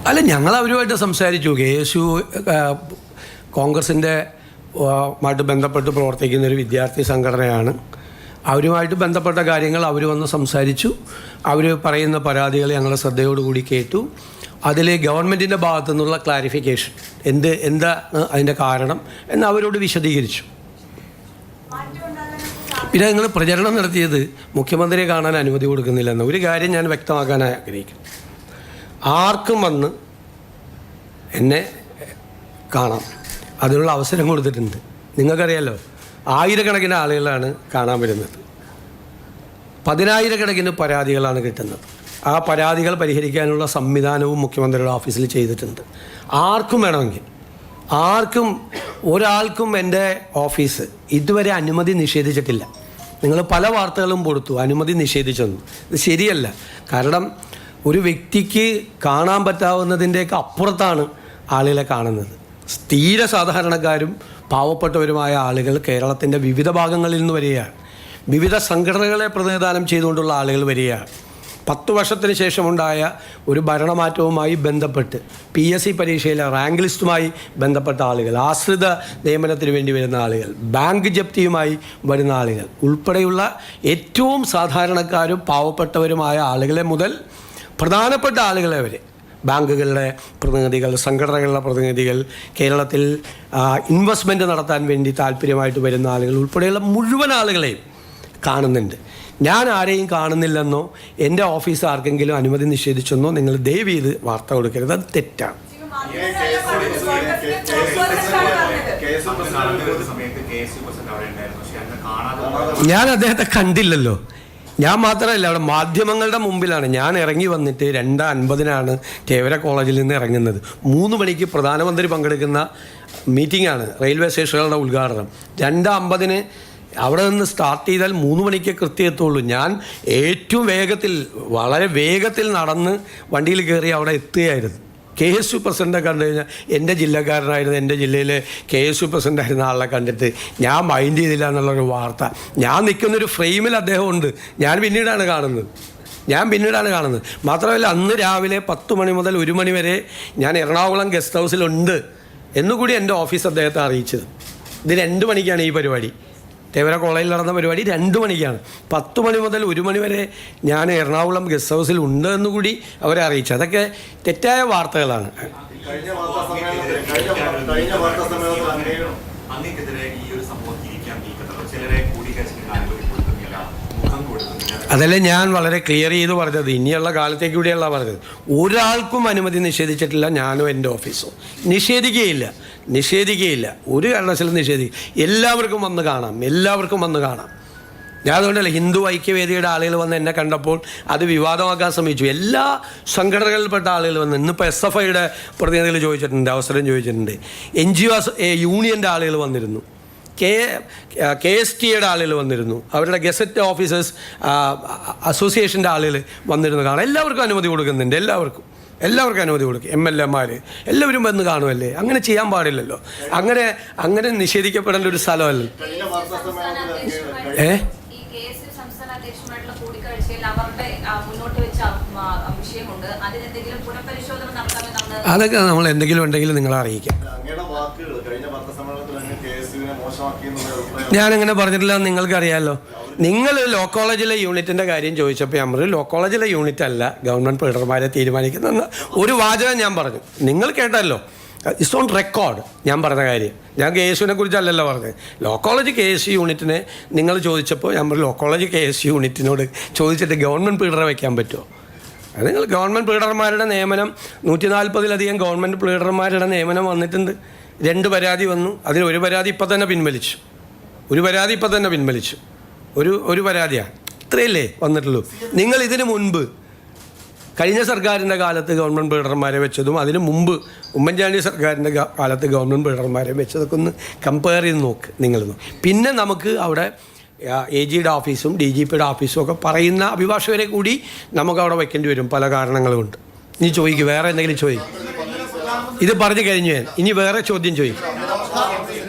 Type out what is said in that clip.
അല്ല, ഞങ്ങൾ അവരുമായിട്ട് സംസാരിച്ചു. KSU കോൺഗ്രസിൻ്റെ മായിട്ട് ബന്ധപ്പെട്ട് പ്രവർത്തിക്കുന്ന ഒരു വിദ്യാർത്ഥി സംഘടനയാണ്. അവരുമായിട്ട് ബന്ധപ്പെട്ട കാര്യങ്ങൾ അവർ വന്ന് സംസാരിച്ചു. അവർ പറയുന്ന പരാതികൾ ഞങ്ങളുടെ ശ്രദ്ധയോടുകൂടി കേട്ടു. അതിൽ ഗവൺമെൻറ്റിൻ്റെ ഭാഗത്തു നിന്നുള്ള ക്ലാരിഫിക്കേഷൻ എന്താ അതിൻ്റെ കാരണം എന്ന് അവരോട് വിശദീകരിച്ചു. പിന്നെ നിങ്ങൾ പ്രചരണം നടത്തിയത് മുഖ്യമന്ത്രിയെ കാണാൻ അനുമതി കൊടുക്കുന്നില്ലെന്ന് ഒരു കാര്യം ഞാൻ വ്യക്തമാക്കാൻ ആഗ്രഹിക്കുന്നു. ആർക്കും വന്ന് എന്നെ കാണാം, അതിനുള്ള അവസരം കൊടുത്തിട്ടുണ്ട്. നിങ്ങൾക്കറിയാലോ, ആയിരക്കണക്കിന് ആളുകളാണ് കാണാൻ വരുന്നത്. 10,000-കണക്കിന് പരാതികളാണ് കിട്ടുന്നത്. ആ പരാതികൾ പരിഹരിക്കാനുള്ള സംവിധാനവും മുഖ്യമന്ത്രിയുടെ ഓഫീസിൽ ചെയ്തിട്ടുണ്ട്. ആർക്കും വേണമെങ്കിൽ ഒരാൾക്കും എൻ്റെ ഓഫീസ് ഇതുവരെ അനുമതി നിഷേധിച്ചിട്ടില്ല. നിങ്ങൾ പല വാർത്തകളും കൊടുത്തു അനുമതി നിഷേധിച്ചെന്ന്. ഇത് ശരിയല്ല. കാരണം ഒരു വ്യക്തിക്ക് കാണാൻ പറ്റാവുന്നതിൻ്റെയൊക്കെ അപ്പുറത്താണ് ആളുകളെ കാണുന്നത്. തീരെ സാധാരണക്കാരും പാവപ്പെട്ടവരുമായ ആളുകൾ കേരളത്തിൻ്റെ വിവിധ ഭാഗങ്ങളിൽ നിന്ന് വരികയാണ്. വിവിധ സംഘടനകളെ പ്രതിനിധാനം ചെയ്തുകൊണ്ടുള്ള ആളുകൾ വരികയാണ്. 10 വർഷത്തിന് ശേഷമുണ്ടായ ഒരു ഭരണമാറ്റവുമായി ബന്ധപ്പെട്ട് PSC പരീക്ഷയിലെ റാങ്ക് ലിസ്റ്റുമായി ബന്ധപ്പെട്ട ആളുകൾ, ആശ്രിത നിയമനത്തിന് വേണ്ടി വരുന്ന ആളുകൾ, ബാങ്ക് ജപ്തിയുമായി വരുന്ന ആളുകൾ ഉൾപ്പെടെയുള്ള ഏറ്റവും സാധാരണക്കാരും പാവപ്പെട്ടവരുമായ ആളുകളെ മുതൽ പ്രധാനപ്പെട്ട ആളുകളെ വരെ, ബാങ്കുകളുടെ പ്രതിനിധികൾ, സംഘടനകളുടെ പ്രതിനിധികൾ, കേരളത്തിൽ ഇൻവെസ്റ്റ്മെൻറ്റ് നടത്താൻ വേണ്ടി താല്പര്യമായിട്ട് വരുന്ന ആളുകൾ ഉൾപ്പെടെയുള്ള മുഴുവൻ ആളുകളെയും കാണുന്നുണ്ട്. ഞാൻ ആരെയും കാണുന്നില്ലെന്നോ എൻ്റെ ഓഫീസ് ആർക്കെങ്കിലും അനുമതി നിഷേധിച്ചെന്നോ നിങ്ങൾ ദയവ് ചെയ്ത് വാർത്ത കൊടുക്കരുത്. അത് തെറ്റാണ്. ഞാൻ അദ്ദേഹത്തെ കണ്ടില്ലല്ലോ. ഞാൻ മാത്രമല്ല, അവിടെ മാധ്യമങ്ങളുടെ മുമ്പിലാണ് ഞാൻ ഇറങ്ങി വന്നിട്ട് 2:50 തേവര കോളേജിൽ നിന്ന് ഇറങ്ങുന്നത്. 3 മണിക്ക് പ്രധാനമന്ത്രി പങ്കെടുക്കുന്ന മീറ്റിംഗാണ്, റെയിൽവേ സ്റ്റേഷനുകളുടെ ഉദ്ഘാടനം. 2:50 അവിടെ നിന്ന് സ്റ്റാർട്ട് ചെയ്താൽ 3 മണിക്ക് കൃത്യം എത്തുള്ളൂ. ഞാൻ ഏറ്റവും വേഗത്തിൽ, വളരെ വേഗത്തിൽ നടന്ന് വണ്ടിയിൽ കയറി അവിടെ എത്തുകയായിരുന്നു. KSU പ്രസിഡൻ്റെ കണ്ടു കഴിഞ്ഞാൽ എൻ്റെ ജില്ലക്കാരനായിരുന്നു, എൻ്റെ ജില്ലയിലെ KSU പ്രസിഡൻ്റായിരുന്ന ആളെ കണ്ടിട്ട് ഞാൻ മൈൻഡ് ചെയ്തില്ല എന്നുള്ളൊരു വാർത്ത. ഞാൻ നിൽക്കുന്നൊരു ഫ്രെയിമിൽ അദ്ദേഹം ഉണ്ട്. ഞാൻ പിന്നീടാണ് കാണുന്നത്. മാത്രമല്ല, അന്ന് രാവിലെ 10 മണി മുതൽ 1 മണി വരെ ഞാൻ എറണാകുളം ഗസ്റ്റ് ഹൗസിലുണ്ട് എന്നുകൂടി എൻ്റെ ഓഫീസ് അദ്ദേഹത്തെ അറിയിച്ചത്. ഇത് 2 മണിക്കാണ് ഈ പരിപാടി. തേവര കോളേജിൽ നടന്ന പരിപാടി 2 മണിക്കാണ്. 10 മണി മുതൽ 1 മണി വരെ ഞാൻ എറണാകുളം ഗസ്റ്റ് ഹൗസിൽ ഉണ്ട് എന്നുകൂടി അവരെ അറിയിച്ചു. അതൊക്കെ തെറ്റായ വാർത്തകളാണ്. അതല്ലേ ഞാൻ വളരെ ക്ലിയർ ചെയ്ത് പറഞ്ഞത്. ഇനിയുള്ള കാലത്തേക്ക് കൂടിയല്ല പറഞ്ഞത്. ഒരാൾക്കും അനുമതി നിഷേധിച്ചിട്ടില്ല, ഞാനോ എൻ്റെ ഓഫീസോ. നിഷേധിക്കുകയില്ല, ഒരു കാരണവശാലും നിഷേധിക്കും. എല്ലാവർക്കും വന്ന് കാണാം. ഞാൻ അതുകൊണ്ടല്ല, ഹിന്ദു ഐക്യവേദിയുടെ ആളുകൾ വന്ന് എന്നെ കണ്ടപ്പോൾ അത് വിവാദമാക്കാൻ ശ്രമിച്ചു. എല്ലാ സംഘടനകളിൽപ്പെട്ട ആളുകൾ വന്ന്, ഇന്നിപ്പോൾ SFIയുടെ പ്രതിനിധികൾ ചോദിച്ചിട്ടുണ്ട്, അവസരം ചോദിച്ചിട്ടുണ്ട്. NGO യൂണിയൻ്റെ ആളുകൾ വന്നിരുന്നു, KSTയുടെ ആളുകൾ വന്നിരുന്നു, അവരുടെ ഗസറ്റ് ഓഫീസേഴ്സ് അസോസിയേഷൻ്റെ ആളുകൾ വന്നിരുന്നു കാണാം. എല്ലാവർക്കും അനുമതി കൊടുക്കുന്നുണ്ട്. എല്ലാവർക്കും അനുമതി കൊടുക്കും. MLA മാർ എല്ലാവരും വന്ന് കാണുമല്ലേ? അങ്ങനെ ചെയ്യാൻ പാടില്ലല്ലോ. അങ്ങനെ നിഷേധിക്കപ്പെടേണ്ട ഒരു സ്ഥലമല്ല. അതൊക്കെ നമ്മൾ എന്തെങ്കിലും ഉണ്ടെങ്കിൽ നിങ്ങളെ അറിയിക്കാം. ഞാനങ്ങനെ പറഞ്ഞിട്ടില്ല, നിങ്ങൾക്കറിയാമല്ലോ. നിങ്ങൾ ലോ കോളേജിലെ യൂണിറ്റിൻ്റെ കാര്യം ചോദിച്ചപ്പോൾ ഞാൻ പറഞ്ഞു, ലോ കോളേജിലെ യൂണിറ്റ് അല്ല ഗവൺമെൻറ് ബിൽഡർമാരെ തീരുമാനിക്കുന്ന ഒരു വാചകം ഞാൻ പറഞ്ഞു. നിങ്ങൾ കേട്ടല്ലോ, ഇറ്റ്സ് ഓൺ റെക്കോർഡ് ഞാൻ പറഞ്ഞ കാര്യം. ഞാൻ KSUവിനെ കുറിച്ചല്ലല്ലോ പറഞ്ഞത്. ലോ കോളേജ് KSU യൂണിറ്റിനെ നിങ്ങൾ ചോദിച്ചപ്പോൾ ഞാൻ പറഞ്ഞു, ലോ കോളേജ് KSU യൂണിറ്റിനോട് ചോദിച്ചിട്ട് ഗവൺമെൻറ് ബിൽഡറെ വയ്ക്കാൻ പറ്റുമോ? അത് നിങ്ങൾ ഗവൺമെൻറ് പ്ലീഡർമാരുടെ നിയമനം 140-ലധികം ഗവൺമെൻറ് പ്ലീഡർമാരുടെ നിയമനം വന്നിട്ടുണ്ട്. 2 പരാതി വന്നു. അതിൽ ഒരു പരാതി ഇപ്പം തന്നെ പിൻവലിച്ചു. ഒരു പരാതിയാണ്. ഇത്രയല്ലേ വന്നിട്ടുള്ളൂ. നിങ്ങൾ ഇതിന് മുൻപ് കഴിഞ്ഞ സർക്കാരിൻ്റെ കാലത്ത് ഗവൺമെൻറ് ബിൽഡർമാരെ വെച്ചതും അതിന് മുമ്പ് ഉമ്മൻചാണ്ടി സർക്കാരിൻ്റെ കാലത്ത് ഗവൺമെൻറ് ബിൽഡർമാരെ വെച്ചതൊക്കെ ഒന്ന് കമ്പയർ ചെയ്ത് നോക്ക് നിങ്ങളൊന്ന്. പിന്നെ നമുക്ക് അവിടെ AGയുടെ ഓഫീസും DGPയുടെ ഓഫീസും ഒക്കെ പറയുന്ന അഭിഭാഷകരെ കൂടി നമുക്കവിടെ വയ്ക്കേണ്ടി വരും, പല കാരണങ്ങളുമുണ്ട്. ഇനി ചോദിക്കും, വേറെ എന്തെങ്കിലും ചോദിക്കും. ഇത് പറഞ്ഞു കഴിഞ്ഞു ഞാൻ. ഇനി വേറെ ചോദ്യം ചോദിക്കും.